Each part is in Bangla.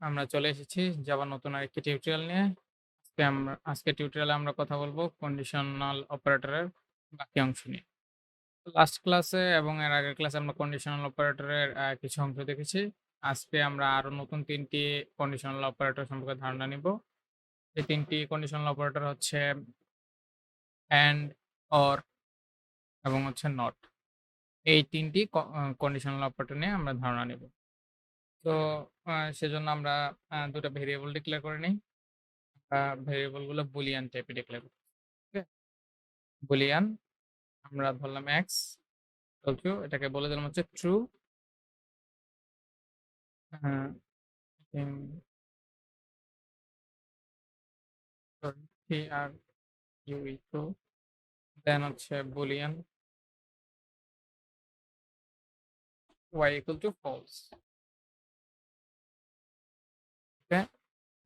আমরা চলে এসেছি জাভা নতুন আরেকটি টিউটোরিয়াল নিয়ে। আজকের টিউটোরিয়ালে আমরা কথা বলবো কন্ডিশনাল অপারেটরের বাকি অংশ নিয়ে। লাস্ট ক্লাসে এবং এর আগের ক্লাসে আমরা কন্ডিশনাল অপারেটরের কিছু অংশ দেখেছি। আজকে আমরা আরো নতুন ৩ টি কন্ডিশনাল অপারেটর সম্পর্কে ধারণা নিব। এই ৩ টি কন্ডিশনাল অপারেটর হচ্ছে এন্ড, অর এবং হচ্ছে নট। এই ৩ টি কন্ডিশনাল অপারেটর নিয়ে আমরা ধারণা নিব। তো সেজন্য আমরা ২ টা ভেরিয়েবল ডিক্লেয়ার করে নিই। ভেরিয়েবল গুলো বুলিয়ান টাইপে ডিক্লেয়ার করি। ওকে? বুলিয়ান আমরা ধরলাম এক্স এটাকে বলে দিলাম হচ্ছে ট্রু। হ্যাঁ, sorry are you true. Then হচ্ছে boolean Y equal to false. Okay?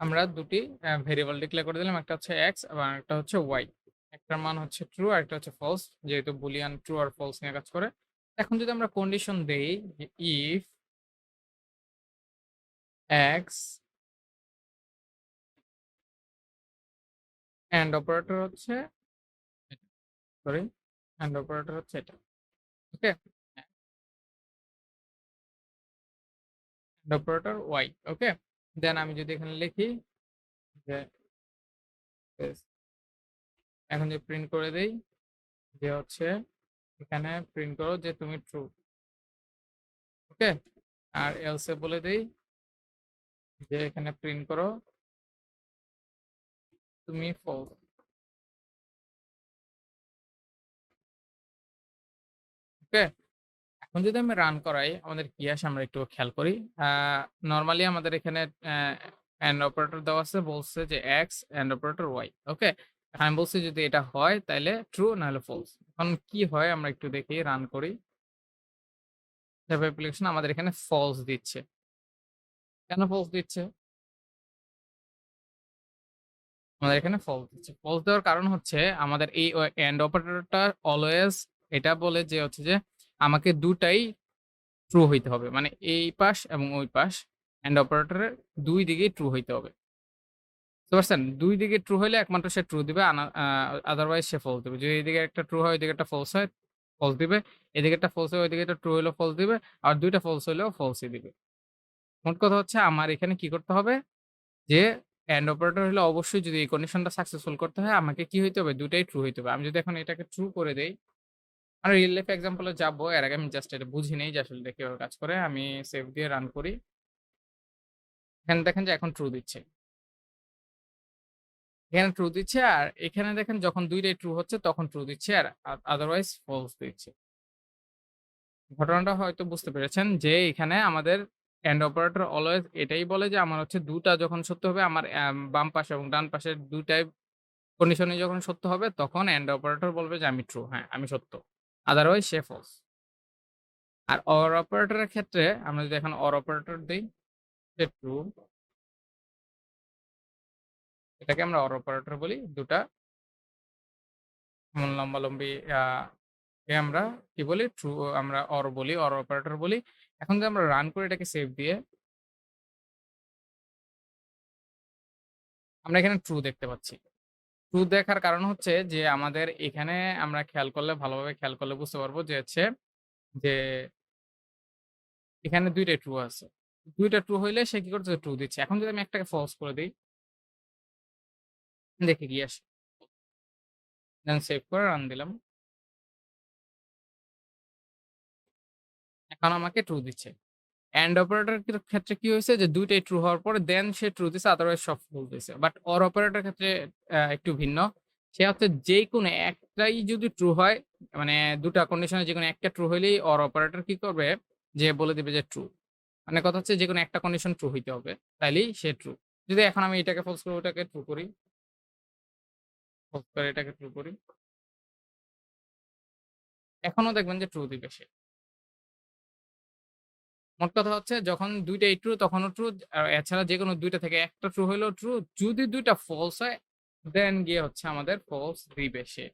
আমরা দুটি ভেরিয়েবল ডিক্লেয়ার করে দিলাম। একটা হচ্ছে এক্স এবং একটা হচ্ছে ওয়াই। একটার মান হচ্ছে ট্রু আর একটা হচ্ছে ফলস, যেহেতু বুলিয়ান ট্রু আর ফলস নিয়ে কাজ করে। এখন যদি আমরা কন্ডিশন দেই যে ইফ এক্স এন্ড অপারেটর হচ্ছে সরি এন্ড অপারেটর হচ্ছে এটা। Okay? And operator Y. Okay? Then আমি যদি এখানে লিখি যে this, এখন যে প্রিন্ট করে দেই যে হচ্ছে এখানে প্রিন্ট করো যে তুমি ট্রু। ওকে? আর এলসে বলে দেই যে এখানে প্রিন্ট করো তুমি ফলস। ওকে? এখন যদি আমি রান করাই আমাদের কি আসে আমরা একটু খেয়াল করি। নরমালি আমাদের এখানে এন্ড অপারেটর দেওয়া আছে, বলছে যে এক্স এন্ড অপারেটর ওয়াই। ওকে? আমি বলছি যদি এটা হয় তাইলে ট্রু নাহলে ফলস। এখন কি হয় আমরা একটু দেখি, রান করি। অ্যাপ্লিকেশন আমাদের এখানে ফলস দিচ্ছে। কেন ফলস দিচ্ছে? আমাদের এখানে ফলস দিচ্ছে। ফলস দেওয়ার কারণ হচ্ছে আমাদের এই এন্ড অপারেটরটা অলওয়েজ এটা বলে যে হচ্ছে যে আমাকে দুটাই ট্রু হইতে হবে। মানে এই পাশ এবং ওই পাশ এন্ড অপারেটরের ২ দিকেই ট্রু হইতে হবে। বুঝতে পারছেন? ২ দিকে ট্রু হইলে একমাত্র সে ট্রু দিবে। আদারওয়াইজ সে ফলস দিবে। যদি এদিকে একটা ট্রু হয়, ওইদিকে একটা ফলস হয়, ফলস দিবে। এদিকে একটা ফলস হয়, ওইদিকে একটা ট্রু হইলেও ফলস দিবে। আর ২ টা ফলস হইলেও ফলসই দিবে। মোট কথা হচ্ছে আমার এখানে কি করতে হবে? যে এন্ড অপারেটর হলে অবশ্যই যদি এই কন্ডিশনটা সাকসেসফুল করতে হয় আমাকে কি হইতে হবে? ২ টাই ট্রু হইতে হবে। আমি যদি এখন এটাকে ট্রু করে দেই, আমরা রিয়াল লাইফ এক্সাম্পল এ যাবো। এর আগে আমি জাস্ট এটা বুঝে নেই যে আসলে এটা কিভাবে কাজ করে। আমি সেভ দিয়ে রান করি। এখানে দেখেন যে এখন ট্রু দিচ্ছে। এখানে ট্রু দিচ্ছে আর এখানে দেখেন যখন ২ টাই ট্রু হচ্ছে তখন ট্রু দিচ্ছে আর আদারওয়াইজ ফলস দিচ্ছে। ঘটনাটা হয়তো বুঝতে পেরেছেন যে এখানে আমাদের এন্ড অপারেটর অলওয়েজ এটাই বলে যে আমার হচ্ছে ২ টা যখন সত্য হবে আমার বাম পাশে এবং ডান পাশের ২ টাই কন্ডিশনই যখন সত্য হবে তখন এন্ড অপারেটর বলবে যে আমি ট্রু। হ্যাঁ, আমি সত্য। আদারওয়াইজ সে ফলস। আর অর অপারেটরের ক্ষেত্রে আমরা যদি এখন অর অপারেটর দেই যে ট্রু, এটাকে আমরা অর অপারেটর বলি। ২ টা এমন লম্বালম্বি কে আমরা কি বলি? ট্রু আমরা অর বলি, অর অপারেটর বলি। এখন যদি আমরা রান করি এটাকে সেভ দিয়ে, আমরা এখানে ট্রু দেখতে পাচ্ছি। ট্রু দেখার কারণ হচ্ছে যে আমাদের এখানে আমরা খেয়াল করলে ভালোভাবে খেয়াল করলে বুঝতে পারবো যে হচ্ছে যে এখানে ২ টাই ট্রু আছে। ২ টা ট্রু হইলে সে কি করতেছে? ট্রু দিচ্ছে। এখন যদি আমি একটাকে ফলস করে দেই, দেখি কি আসে। দেন সেভ করে রান দিলাম। এখন আমাকে ট্রু দিচ্ছে। এন্ড অপারেটর ক্ষেত্রে কি হয়েছে যে ২ টাই ট্রু হওয়ার পরে দেন সে ট্রু দিছে, আদারওয়াইজ সব ফলস দিছে। বাট অর অপারেটর ক্ষেত্রে একটু ভিন্ন। সে হচ্ছে যেকোনো একটাই যদি ট্রু হয়, মানে ২ টা কন্ডিশনে যেকোনো একটা ট্রু হইলেই অর অপারেটর কি করবে? যে বলে দিবে যে ট্রু। মানে কথা হচ্ছে যেকোনো একটা কন্ডিশন ট্রু হইতে হবে। তাইলেই সে ট্রু। যদি এখন আমি এটাকে ফলস করি, ওটাকে ট্রু করি, ফলস করে এটাকে ট্রু করি। এখনো দেখবেন যে ট্রু দিবে সে। মোট কথা হচ্ছে যখন ২ টাই ট্রু তখনও ট্রু। এছাড়া যেকোনো ২ টা থেকে একটা ট্রু হইলেও ট্রু। যদি ২ টা ফলস হয় দেন গিয়ে হচ্ছে আমাদের ফলস দিবে সে।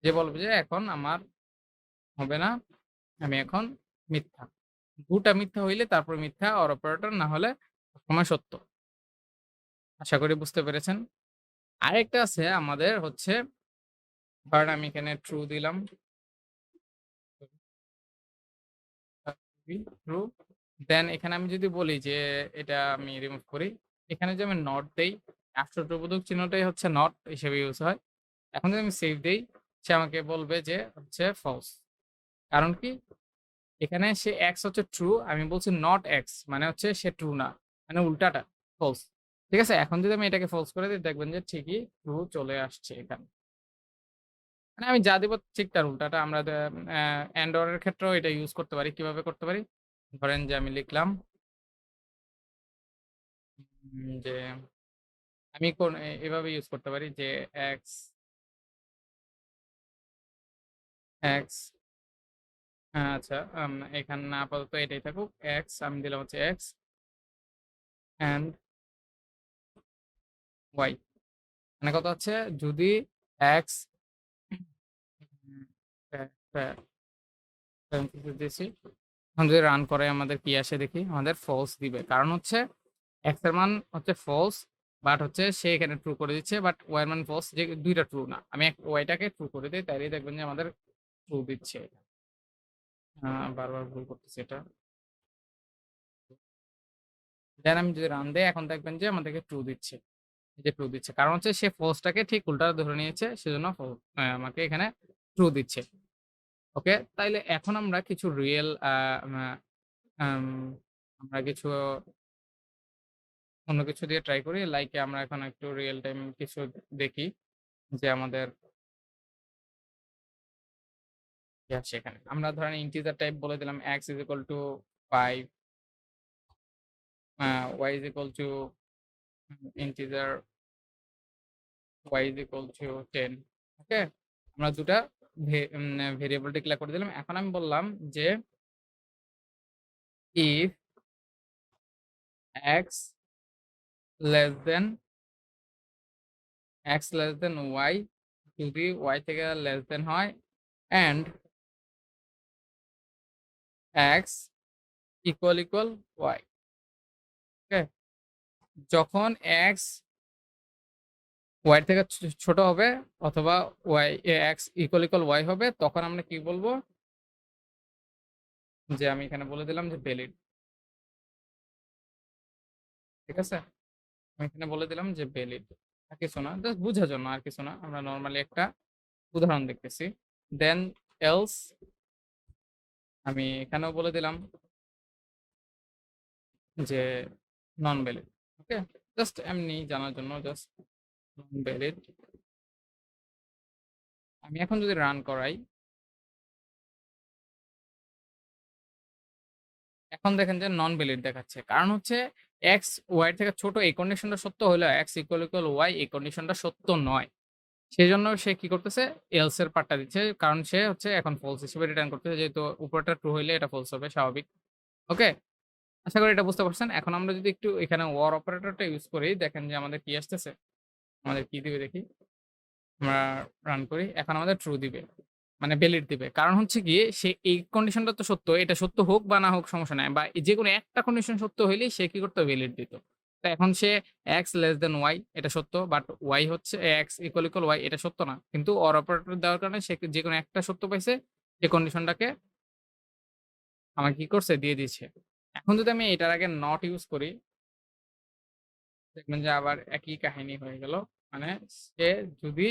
যে বলবে যে এখন আমার হবে না। আমি এখন মিথ্যা। ২ টা মিথ্যা হইলে তারপর মিথ্যা অর অপারেটর, না হলে সবসময় সত্য। আশা করি বুঝতে পেরেছেন। আরেকটা আছে আমাদের হচ্ছে ধরেন আমি এখানে ট্রু দিলাম। ট্রু। দেন এখানে আমি যদি বলি যে এটা আমি রিমুভ করি। এখানে যদি আমি নট দেই, আশ্চর্যবোধক চিহ্নটাই হচ্ছে নট হিসেবে ইউজ হয়। এখন যদি আমি সেভ দেই, সে আমাকে বলবে যে হচ্ছে ফলস। কারণ কি? এখানে সে x হচ্ছে ট্রু, আমি বলছি নট x মানে হচ্ছে সে ট্রু না। মানে উল্টাটা ফলস। ঠিক আছে? এখন যদি আমি এটাকে ফলস করে দেই দেখবেন যে ঠিকই ট্রু চলে আসছে এখানে। মানে আমি যা দিব ঠিক তার উল্টাটা আমরা এন্ড অর এর ক্ষেত্রেও এটা ইউজ করতে পারি। কিভাবে করতে পারি? ধরেন যে আমি লিখলাম যে আমি কোন এভাবে ইউজ করতে পারি যে x x আচ্ছা এখানে আপাতত এটাই থাকুক। x আমি দিলাম হচ্ছে x and y মানে কথা হচ্ছে যদি x দিয়েছি। এখন যদি রান করে আমাদের কি আসে দেখি। আমাদের ফলস দিবে। কারণ হচ্ছে x এর মান হচ্ছে ফলস বাট হচ্ছে সে এখানে ট্রু করে দিচ্ছে। বাট y এর মান ফলস যে ২ টা ট্রু না। আমি y টাকে ট্রু করে দেই তাইলেই দেখবেন যে আমাদের ট্রু দিচ্ছে। বারবার ভুল করতেছি এটা। দেন আমি যদি রান দেই এখন দেখবেন যে আমাদেরকে ট্রু দিচ্ছে। এই যে ট্রু দিচ্ছে। কারণ হচ্ছে সে ফলসটাকে ঠিক উল্টা ধরে নিয়েছে। সেজন্য আমাকে এখানে ট্রু দিচ্ছে। ওকে? তাইলে এখন আমরা কিছু রিয়েল মা আম আমরা কিছু অন্য কিছু দিয়ে ট্রাই করি। লাইক আমরা এখন একটু রিয়াল টাইম কিছু দেখি যে আমাদের কি আসে এখানে। আমরা ধরেন ইন্টিজার টাইপ বলে দিলাম x is equal to 5 y is equal to integer y is equal to 10 ওকে? আমরা ২ টা ভেরিয়েবল ডিক্লেয়ার করে দিলাম। এখন আমি বললাম যে if x less than y যদি y থেকে লেস দেন হয় and x equal y ওকে? যখন x y এর থেকে ছোট হবে অথবা x equal y হবে তখন আমরা কি বলবো? যে আমি এখানে বলে দিলাম যে ভ্যালিড। ঠিক আছে? আমি এখানে বলে দিলাম যে ভ্যালিড। আর কিছু না। জাস্ট বুঝার জন্য আর কিছু না। আমরা নরমালি একটা উদাহরণ দেখতেছি। দেন এলস আমি এখানেও বলে দিলাম যে নন ভ্যালিড। ওকে? জাস্ট এমনি জানার জন্য জাস্ট নন ভ্যালিড। আমি এখন যদি রান করাই এখন দেখেন যে নন ভ্যালিড দেখাচ্ছে। কারণ হচ্ছে x y এর থেকে ছোট এই কন্ডিশনটা সত্য হলেও x y এই কন্ডিশনটা সত্য নয়। সেজন্য সে কি করতেছে? এলস এর পার্টটা দিচ্ছে। কারণ সে হচ্ছে এখন ফলস হিসেবে রিটার্ন করতেছে। যেহেতু উপরেরটা ট্রু হইলে এটা ফলস হবে স্বাভাবিক। ওকে? আশা করি এটা বুঝতে পারছেন। এখন আমরা যদি একটু এখানে ওর অপারেটরটা ইউজ করি দেখেন যে আমাদের কি আসতেছে? আমাদের কি দিবে দেখি। আমরা রান করি। এখন আমাদের ট্রু দিবে। মানে ভ্যালিড দিবে। কারণ হচ্ছে গিয়ে সে এই কন্ডিশনটা তো সত্য। এটা সত্য হোক বা না হোক সমস্যা নাই। বা যেকোনো একটা কন্ডিশন সত্য হইলেই সে কি করত? ভ্যালিড দিত। তো এখন সে x লেস দেন y এটা সত্য। বাট y হচ্ছে x y এটা সত্য না। কিন্তু OR অপারেটর দেওয়ার কারণে সে যেকোনো একটা সত্য পাইছে। সে কন্ডিশনটাকে আমাকে কি করছে? দিয়ে দিচ্ছে। এখন যদি আমি এটার আগে নট ইউজ করি দেখবেন যে আবার একই কাহিনী হয়ে গেল। মানে সে যদি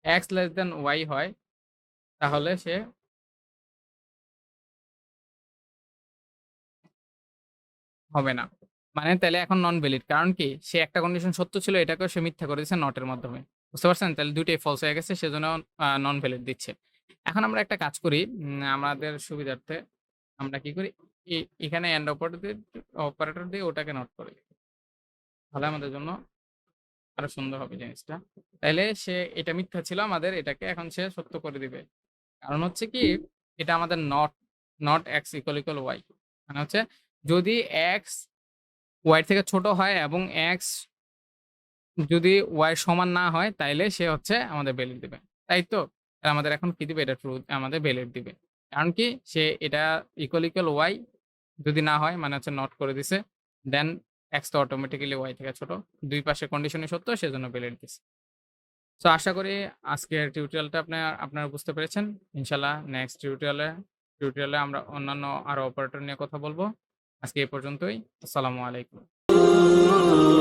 x লেস দেন y হয় তাহলে সে হবে না। মানে তাইলে এখন নন ভ্যালিড। কারণ কি? সে একটা কন্ডিশন সত্য ছিল এটাকেও সে মিথ্যা করে দিছে নট এর মাধ্যমে। বুঝতে পারছেন? তাহলে ২ টাই ফলস হয়ে গেছে সেজন্য নন ভ্যালিড দিচ্ছে। এখন আমরা একটা কাজ করি আমাদের সুবিধার্থে আমরা কি করি? এখানে এন্ড অপারেটর দিয়ে ওটাকে নট করি। তাহলে আমাদের জন্য আরো সুন্দর হবে জিনিসটা। তাইলে সে এটা মিথ্যা ছিল আমাদের এটাকে এখন সে সত্য করে দিবে। কারণ হচ্ছে কি? এটা আমাদের নট x y মানে হচ্ছে যদি x y এর থেকে ছোট হয় এবং x যদি y সমান না হয় তাইলে সে হচ্ছে আমাদের ভ্যালিড দিবে। তাই তো? আমাদের এখন কি দিবে? এটা ট্রু আমাদের ভ্যালিড দিবে। কারণ কি? সে এটা ইকুয়াল y যদি না হয় মানে হচ্ছে নট করে দিছে। দেন x তো অটোমেটিক্যালি y থেকে ছোট। ২ পাশের কন্ডিশনই সত্য সেজন্য ভ্যালিড দিছি। সো আশা করি আজকের টিউটোরিয়ালটা আপনারা বুঝতে পেরেছেন। ইনশাআল্লাহ নেক্সট টিউটোরিয়ালে আমরা অন্যান্য আরো অপারেটর নিয়ে কথা বলব। আজকে এই পর্যন্তই। আসসালামু আলাইকুম।